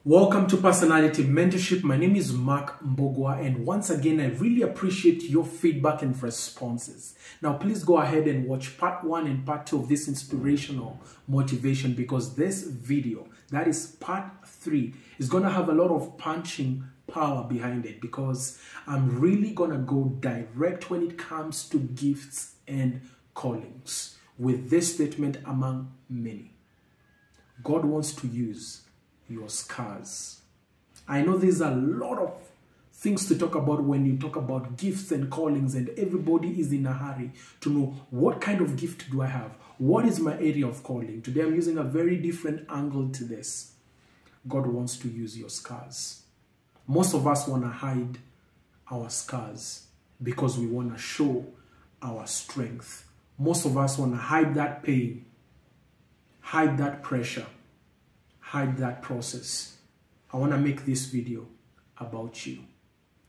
Welcome to Personality Mentorship. My name is Mark Mbogwa, and once again, I really appreciate your feedback and responses. Now, please go ahead and watch part 1 and part 2 of this inspirational motivation, because this video, that is part 3, is going to have a lot of punching power behind it, because I'm really going to go direct when it comes to gifts and callings with this statement among many. God wants to use your scars. I know there's a lot of things to talk about when you talk about gifts and callings, and everybody is in a hurry to know, what kind of gift do I have? What is my area of calling? Today I'm using a very different angle to this. God wants to use your scars. Most of us want to hide our scars because we want to show our strength. Most of us want to hide that pain, hide that pressure, hide that process. I want to make this video about you.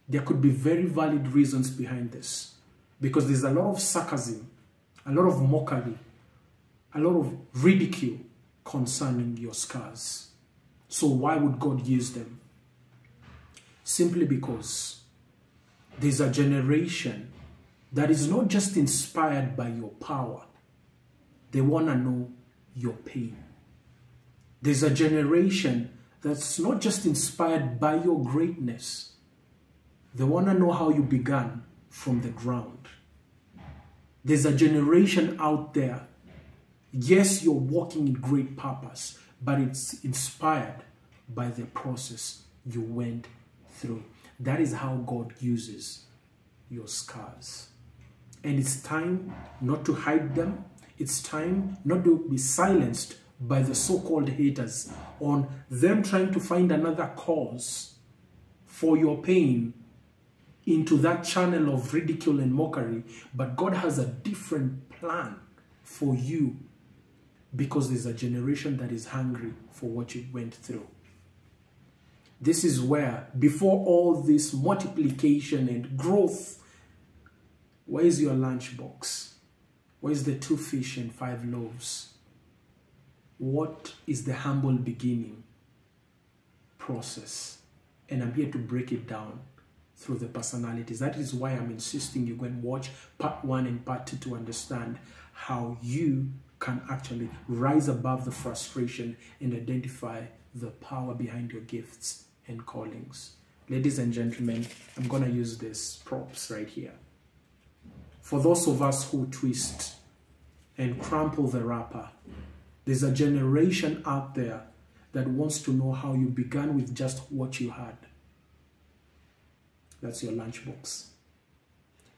There could be very valid reasons behind this, because there's a lot of sarcasm, a lot of mockery, a lot of ridicule concerning your scars. So why would God use them? Simply because there's a generation that is not just inspired by your power. They want to know your pain. There's a generation that's not just inspired by your greatness. They want to know how you began from the ground. There's a generation out there, yes, you're walking in great purpose, but it's inspired by the process you went through. That is how God uses your scars. And it's time not to hide them. It's time not to be silenced by the so-called haters on them trying to find another cause for your pain into that channel of ridicule and mockery. But God has a different plan for you, because there's a generation that is hungry for what you went through. This is where, before all this multiplication and growth, where is your lunchbox? Where is the 2 fish and 5 loaves? What is the humble beginning process? And I'm here to break it down through the personalities. That is why I'm insisting you go and watch part 1 and part 2 to understand how you can actually rise above the frustration and identify the power behind your gifts and callings. Ladies and gentlemen, I'm going to use these props right here. For those of us who twist and crumple the wrapper, there's a generation out there that wants to know how you began with just what you had. That's your lunchbox.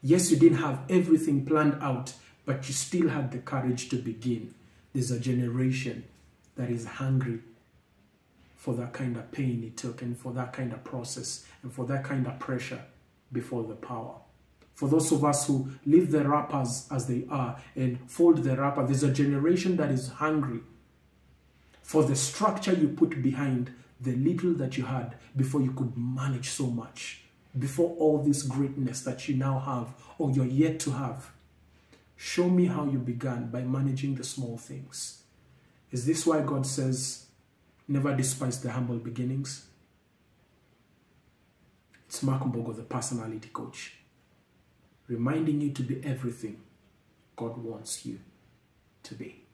Yes, you didn't have everything planned out, but you still had the courage to begin. There's a generation that is hungry for that kind of pain it took, and for that kind of process, and for that kind of pressure before the power. For those of us who leave the wrappers as they are and fold the wrapper, there's a generation that is hungry for the structure you put behind the little that you had before you could manage so much, before all this greatness that you now have or you're yet to have. Show me how you began by managing the small things. Is this why God says, never despise the humble beginnings? It's Mark Mbogwa, the personality coach, reminding you to be everything God wants you to be.